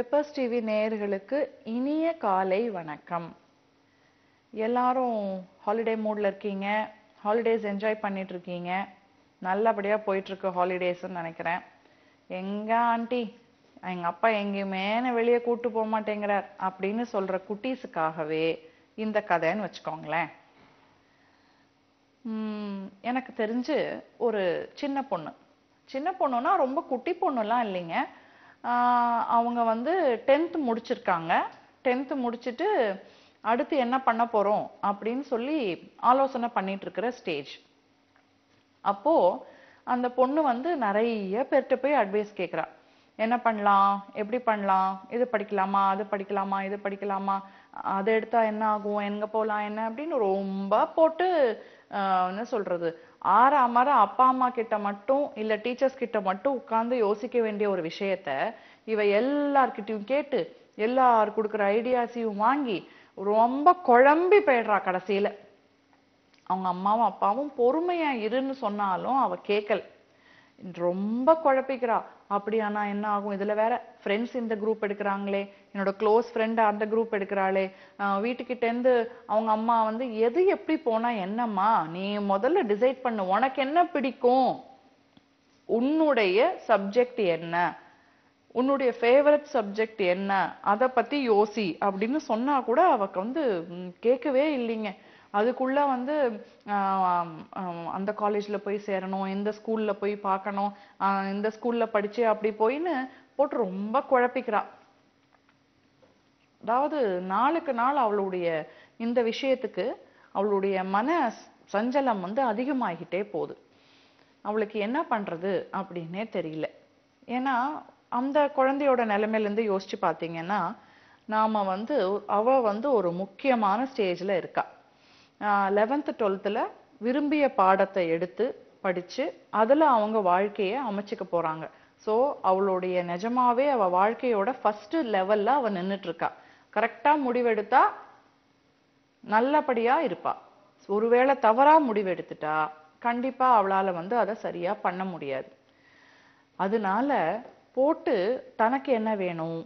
Peppers TV நேயர்களுக்கு இனிய காலை வணக்கம். எல்லாரும் ஹாலிடே மூட்ல இருக்கீங்க, ஹாலிடேஸ் என்ஜாய் பண்ணிட்டு இருக்கீங்க. நல்லபடியா போயிட்டு இருக்கு ஹாலிடேஸ்ன்னு நினைக்கிறேன். எங்க ஆண்டி எங்க அப்பா எங்கேயுமே வெளியே கூட்டு போக மாட்டேங்கிறார் அப்படின்னு சொல்ற குட்டீஸுக்காகவே இந்த கதைன்னு வச்சுக்கோங்களேன். எனக்கு தெரிஞ்சு ஒரு சின்ன பொண்ணுன்னா ரொம்ப குட்டி பொண்ணுலாம் இல்லைங்க. அவங்க வந்து 10th முடிச்சிருக்காங்க. 10th முடிச்சிட்டு அடுத்து என்ன பண்ண போறோம் அப்படின்னு சொல்லி ஆலோசனை பண்ணிட்டு இருக்கிற ஸ்டேஜ். அப்போ அந்த பொண்ணு வந்து நிறைய பேர்கிட்ட போய் அட்வைஸ் கேட்குறா. என்ன பண்ணலாம், எப்படி பண்ணலாம், இது படிக்கலாமா, அது படிக்கலாமா, இது படிக்கலாமா, அதை எடுத்தா என்ன ஆகும், எங்க போகலாம், என்ன அப்படின்னு ரொம்ப போட்டு என்ன சொல்றது, ஆறாமற அப்பா அம்மா கிட்ட மட்டும் இல்ல டீச்சர்ஸ் கிட்ட மட்டும் உட்கார்ந்து யோசிக்க வேண்டிய ஒரு விஷயத்த இவ எல்லார்கிட்டயும் கேட்டு எல்லார் கொடுக்குற ஐடியாஸையும் வாங்கி ரொம்ப குழம்பி போயிடுறா. கடைசியில அவங்க அம்மாவும் அப்பாவும் பொறுமையா இருன்னு சொன்னாலும் அவ கேட்கல, ரொம்ப குழப்பிக்கிறா. அப்படியானா என்ன ஆகும், இதுல வேற ஃப்ரெண்ட்ஸ் இந்த குரூப் எடுக்கிறாங்களே, என்னோட க்ளோஸ் ஃப்ரெண்ட் அந்த குரூப் எடுக்கிறாளே, வீட்டுக்கிட்ட இருந்து அவங்க அம்மா வந்து எது எப்படி போனா என்னம்மா, நீ முதல்ல டிசைட் பண்ணு, உனக்கு என்ன பிடிக்கும், உன்னுடைய சப்ஜெக்ட் என்ன, உன்னுடைய ஃபேவரட் சப்ஜெக்ட் என்ன, அதை பத்தி யோசி அப்படின்னு சொன்னா கூட அவக்கு வந்து கேட்கவே இல்லைங்க. அதுக்குள்ள வந்து அந்த காலேஜ்ல போய் சேரணும், இந்த ஸ்கூல்ல போய் பார்க்கணும், இந்த ஸ்கூல்ல படிச்சு அப்படி போயின்னு போட்டு ரொம்ப குழப்பிக்கிறா. அதாவது நாளுக்கு நாள் அவளுடைய இந்த விஷயத்துக்கு அவளுடைய மன சஞ்சலம் வந்து அதிகமாகிட்டே போகுது. அவளுக்கு என்ன பண்றது அப்படின்னே தெரியல. ஏன்னா அந்த குழந்தையோட நிலைமையில இருந்து யோசிச்சு பார்த்தீங்கன்னா, நாம வந்து அவ வந்து ஒரு முக்கியமான ஸ்டேஜ்ல இருக்கா. 11th 12thல விரும்பிய பாடத்தை எடுத்து படிச்சு அதுல அவங்க வாழ்க்கைய அமைச்சுக்க போறாங்க. சோ அவளுடைய நிஜமாவே அவ வாழ்க்கையோட ஃபர்ஸ்ட் லெவல்ல அவ நின்னுட்டு இருக்கா. கரெக்டா முடிவெடுத்தா நல்லபடியா இருப்பா. ஒருவேளை தவறா முடிவெடுத்துட்டா கண்டிப்பா அவளால வந்து அதை சரியா பண்ண முடியாது. அதனால போட்டு தனக்கு என்ன வேணும்,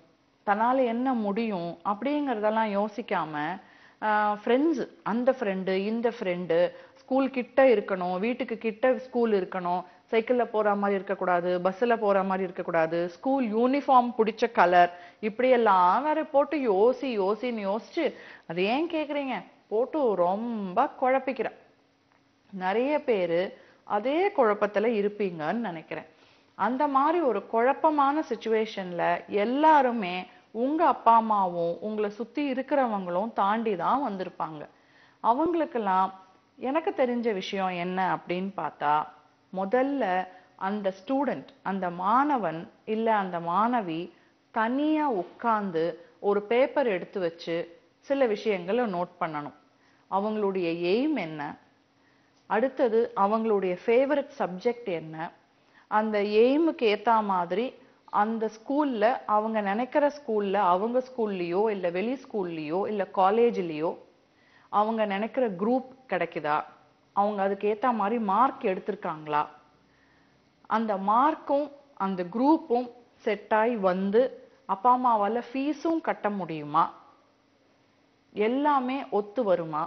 தன்னால என்ன முடியும் அப்படிங்கறதெல்லாம் யோசிக்காம ஃப்ரெண்ட்ஸ், அந்த ஃப்ரெண்டு இந்த ஃப்ரெண்டு, ஸ்கூல் கிட்ட இருக்கணும், வீட்டுக்கு கிட்ட ஸ்கூல் இருக்கணும், சைக்கிள்ல போற மாதிரி இருக்கக்கூடாது, பஸ்ல போற மாதிரி இருக்கக்கூடாது, ஸ்கூல் யூனிஃபார்ம் பிடிச்ச கலர், இப்படியெல்லாம் வேற போட்டு யோசின்னு யோசிச்சு, அது ஏன் கேக்குறீங்க, போட்டு ரொம்ப குழப்பிக்கிற. நிறைய பேரு அதே குழப்பத்துல இருப்பீங்கன்னு நினைக்கிறேன். அந்த மாதிரி ஒரு குழப்பமான சிச்சுவேஷன்ல எல்லாருமே உங்க அப்பா அம்மாவும் உங்களை சுத்தி இருக்கிறவங்களும் தாண்டி தான் வந்திருப்பாங்க. அவங்களுக்கெல்லாம் எனக்கு தெரிஞ்ச விஷயம் என்ன அப்படின்னு பார்த்தா, முதல்ல அந்த ஸ்டூடெண்ட், அந்த மாணவன் இல்ல அந்த மாணவி தனியா உட்கார்ந்து ஒரு பேப்பர் எடுத்து வச்சு சில விஷயங்களை நோட் பண்ணணும். அவங்களுடைய எய்ம் என்ன, அடுத்தது அவங்களுடைய ஃபேவரட் சப்ஜெக்ட் என்ன, அந்த எய்முக்கு ஏத்த மாதிரி அந்த ஸ்கூல்ல அவங்க நினைக்கிற ஸ்கூல்ல, அவங்க ஸ்கூல்லயோ இல்ல வெளி ஸ்கூல்லயோ இல்ல காலேஜ்லயோ அவங்க நினைக்கிற குரூப் கிடைக்குதா, அவங்க அதுக்கு ஏத்த மாதிரி மார்க் எடுத்திருக்காங்களா, அந்த மார்க்கும் அந்த குரூப்பும் செட் ஆகி வந்து அப்பா அம்மாவால ஃபீஸும் கட்ட முடியுமா, எல்லாமே ஒத்து வருமா,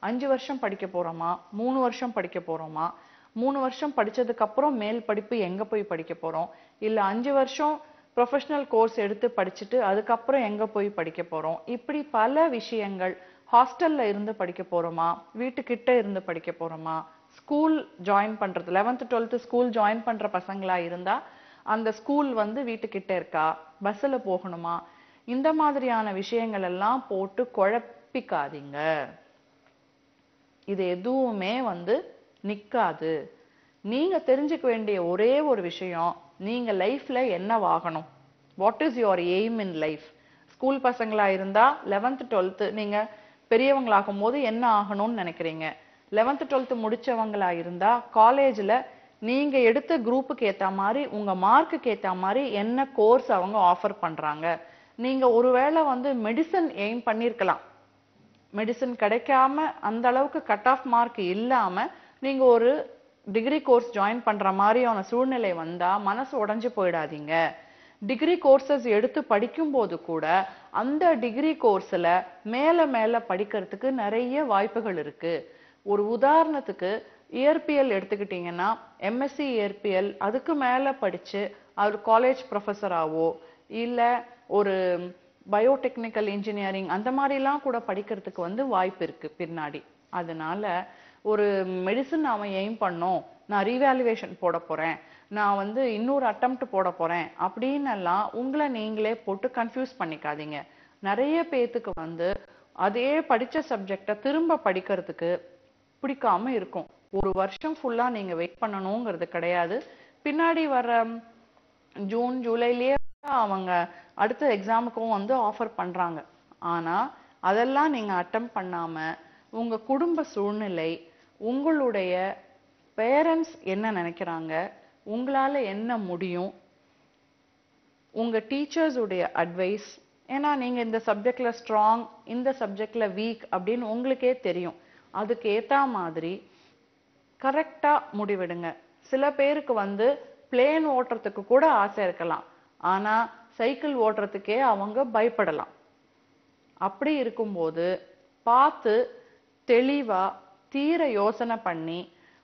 5 வருஷம் படிக்க போறோமா, 3 வருஷம் படிக்க போறோமா, 3 வருஷம் படிச்சதுக்கு அப்புறம் மேல் படிப்பு எங்க போய் படிக்க போறோம், இல்ல 5 வருஷம் ப்ரொஃபஷனல் கோர்ஸ் எடுத்து படிச்சுட்டு அதுக்கப்புறம் எங்க போய் படிக்க போறோம், இப்படி பல விஷயங்கள். ஹாஸ்டல்ல இருந்து படிக்க போறோமா, வீட்டுக்கிட்ட இருந்து படிக்க போறோமா, ஸ்கூல் ஜாயின் பண்றது 11th 12th ஸ்கூல் ஜாயின் பண்ற பசங்களா இருந்தா அந்த ஸ்கூல் வந்து வீட்டுக்கிட்ட இருக்கா, பஸ்ல போகணுமா, இந்த மாதிரியான விஷயங்கள் எல்லாம் போட்டு குழப்பிக்காதீங்க. இது எதுவுமே வந்து நிக்காது. நீங்க தெரிஞ்சுக்க வேண்டிய ஒரே ஒரு விஷயம், நீங்க லைஃப்ல என்னவாகணும், what is your aim in life. School பசங்களா இருந்தா 11th 12th நீங்க பெரியவங்களாகும் போது என்ன ஆகணும்னு நினைக்கிறீங்க, 11th 12th முடிச்சவங்களா இருந்தா காலேஜ்ல நீங்க எடுத்த குரூப்புக்கு ஏத்த மாதிரி உங்க மார்க்குக்கு ஏத்த மாதிரி என்ன கோர்ஸ் அவங்க ஆஃபர் பண்றாங்க. நீங்க ஒருவேளை வந்து மெடிசன் எய்ம் பண்ணிருக்கலாம், மெடிசன் கிடைக்காம அந்த அளவுக்கு கட் ஆஃப் மார்க் இல்லாம நீங்க ஒரு டிகிரி கோர்ஸ் ஜாயின் பண்ற மாதிரியான சூழ்நிலை வந்தா மனசு உடைஞ்சு போயிடாதீங்க. டிகிரி கோர்சஸ் எடுத்து படிக்கும்போது கூட அந்த டிகிரி கோர்ஸ்ல மேல மேல படிக்கிறதுக்கு நிறைய வாய்ப்புகள் இருக்கு. ஒரு உதாரணத்துக்கு இயற்பியல் எடுத்துக்கிட்டீங்கன்னா எம்எஸ்சி இயற்பியல் அதுக்கு மேல படிச்சு அவர் காலேஜ் ப்ரொஃபஸராவோ இல்ல ஒரு பயோடெக்னிக்கல் இன்ஜினியரிங் அந்த மாதிரிலாம் கூட படிக்கிறதுக்கு வந்து வாய்ப்பு இருக்கு பின்னாடி. அதனால ஒரு மெடிசன் அவன் எய்ம் பண்ணோம், நான் ரீவேல்யூவேஷன் போட போறேன், நான் வந்து இன்னொரு அட்டெம்ப்ட் போட போறேன் அப்படின்னு எல்லாம் உங்களை நீங்களே போட்டு கன்ஃபியூஸ் பண்ணிக்காதீங்க. நிறைய பேத்துக்கு வந்து அதே படிச்ச சப்ஜெக்ட திரும்ப படிக்கிறதுக்கு பிடிக்காம இருக்கும். ஒரு வருஷம் ஃபுல்லா நீங்க வெயிட் பண்ணணுங்கிறது கிடையாது. பின்னாடி வர ஜூன் ஜூலைலயே அவங்க அடுத்த எக்ஸாமுக்கும் வந்து ஆஃபர் பண்றாங்க. ஆனா அதெல்லாம் நீங்க அட்டெம்ப்ட் பண்ணாம உங்க குடும்ப சூழ்நிலை, உங்களுடைய பேரண்ட்ஸ் என்ன நினைக்கிறாங்க, உங்களால என்ன முடியும், உங்க டீச்சர்ஸ் உடைய அட்வைஸ், ஏன்னா நீங்க இந்த சப்ஜெக்ட்ல ஸ்ட்ராங் இந்த சப்ஜெக்ட்ல வீக் அப்படின்னு உங்களுக்கே தெரியும். அதுக்கு ஏத்த மாதிரி கரெக்டா முடிவெடுங்க. சில பேருக்கு வந்து பிளேன் ஓட்டுறதுக்கு கூட ஆசை இருக்கலாம், ஆனா சைக்கிள் ஓட்டுறதுக்கே அவங்க பயப்படலாம். அப்படி இருக்கும்போது பார்த்து தெளிவா தீர யோசனை பண்ணி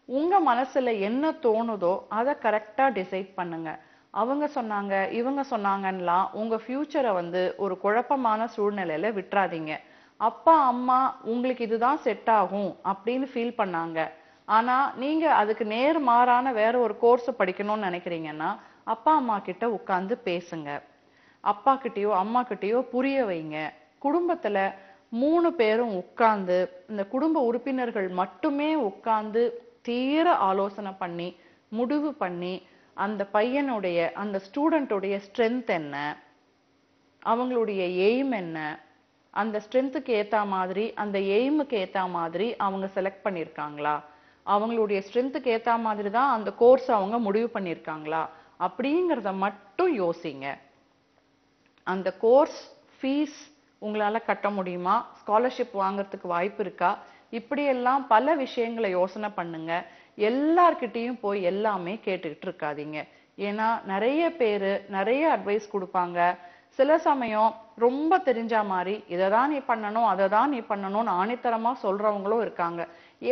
உங்க மனசுல என்ன தோணுதோ அதை கரெக்டா டிசைட் பண்ணுங்க. அவங்க சொன்னாங்க இவங்க சொன்னாங்கன்னெலாம் உங்க ஃபியூச்சரை வந்து ஒரு குழப்பமான சூழ்நிலையில விட்டுறாதீங்க. அப்பா அம்மா உங்களுக்கு இதுதான் செட் ஆகும் அப்படின்னு ஃபீல் பண்ணாங்க, ஆனா நீங்க அதுக்கு நேர் மாறான வேற ஒரு கோர்ஸ் படிக்கணும்னு நினைக்கிறீங்கன்னா அப்பா அம்மா கிட்ட உட்கார்ந்து பேசுங்க. அப்பா கிட்டயோ அம்மா கிட்டயோ புரிய வைங்க. குடும்பத்துல 3 பேரும் உட்கார்ந்து, இந்த குடும்ப உறுப்பினர்கள் மட்டுமே உட்கார்ந்து தீர ஆலோசனை பண்ணி முடிவு பண்ணி அந்த பையனுடைய அந்த ஸ்டூடெண்ட்டுடைய ஸ்ட்ரென்த் என்ன, அவங்களுடைய எய்ம் என்ன, அந்த ஸ்ட்ரென்த்துக்கு ஏத்த மாதிரி அந்த எய்முக்கு ஏத்த மாதிரி அவங்க செலக்ட் பண்ணிருக்காங்களா, அவங்களுடைய ஸ்ட்ரென்த்துக்கு ஏத்த மாதிரி தான் அந்த கோர்ஸ் அவங்க முடிவு பண்ணிருக்காங்களா அப்படிங்கறத மட்டும் யோசிங்க. அந்த கோர்ஸ் ஃபீஸ் உங்களால கட்ட முடியுமா, ஸ்காலர்ஷிப் வாங்குறதுக்கு வாய்ப்பு இருக்கா, இப்படியெல்லாம் பல விஷயங்களை யோசனை பண்ணுங்க. எல்லார்கிட்டையும் போய் எல்லாமே கேட்டுக்கிட்டு இருக்காதீங்க. ஏன்னா நிறைய பேரு நிறைய அட்வைஸ் கொடுப்பாங்க. சில சமயம் ரொம்ப தெரிஞ்ச மாதிரி இதைதான் நீ பண்ணணும் அதை தான் நீ பண்ணணும்னு ஆணித்தரமா சொல்றவங்களும் இருக்காங்க.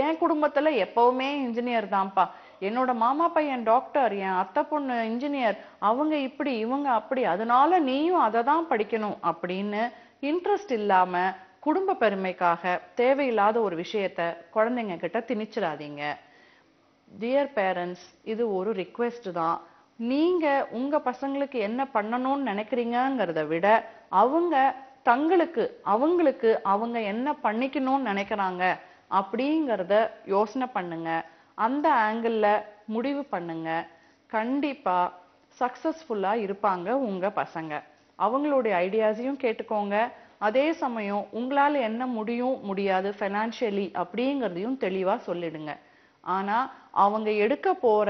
என் குடும்பத்துல எப்பவுமே இன்ஜினியர் தான்ப்பா, என்னோட மாமா பையன் டாக்டர், என் அத்தை பொண்ணு இன்ஜினியர், அவங்க இப்படி இவங்க அப்படி, அதனால நீயும் அதை தான் படிக்கணும் அப்படின்னு இன்ட்ரெஸ்ட் இல்லாம குடும்ப பெருமைக்காக தேவையில்லாத ஒரு விஷயத்த குழந்தைங்க கிட்ட திணிச்சிடாதீங்க. டியர் பேரண்ட்ஸ், இது ஒரு ரிக்வெஸ்ட் தான். நீங்க உங்க பசங்களுக்கு என்ன பண்ணணும்னு நினைக்கிறீங்கிறத விட அவங்க அவங்களுக்கு அவங்க என்ன பண்ணிக்கணும்னு நினைக்கிறாங்க அப்படிங்கறத யோசனை பண்ணுங்க. அந்த ஆங்கிள் முடிவு பண்ணுங்க. கண்டிப்பா சக்சஸ்ஃபுல்லா இருப்பாங்க உங்க பசங்க. அவங்களுடைய ஐடியாஸையும் கேட்டுக்கோங்க. அதே சமயம் உங்களால என்ன முடியும் முடியாது ஃபைனான்சியலி அப்படிங்கறதையும் தெளிவா சொல்லிடுங்க. ஆனா அவங்க எடுக்க போற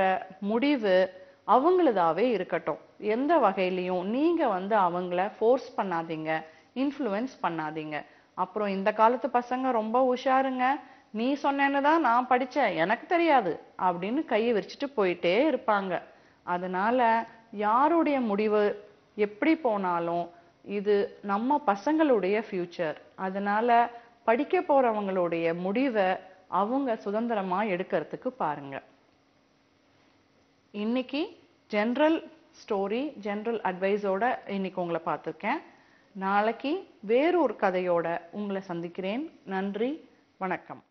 முடிவு அவங்களதாவே இருக்கட்டும். எந்த வகையிலையும் நீங்க வந்து அவங்கள ஃபோர்ஸ் பண்ணாதீங்க, இன்ஃப்ளூயன்ஸ் பண்ணாதீங்க. அப்புறம் இந்த காலத்து பசங்க ரொம்ப உஷாருங்க. நீ சொன்னேன்னு தான் நான் படிச்சேன், எனக்கு தெரியாது அப்படின்னு கையை விரிச்சிட்டு போயிட்டே இருப்பாங்க. அதனால யாருடைய முடிவு எப்படி போனாலும் இது நம்ம பசங்களுடைய ஃபியூச்சர். அதனால படிக்க போறவங்களுடைய முடிவை அவங்க சுதந்திரமா எடுக்கிறதுக்கு பாருங்க. இன்னைக்கு ஜெனரல் ஸ்டோரி ஜெனரல் அட்வைஸோட இன்னைக்கு உங்களை பார்த்துருக்கேன். நாளைக்கு வேறொரு கதையோட உங்களை சந்திக்கிறேன். நன்றி, வணக்கம்.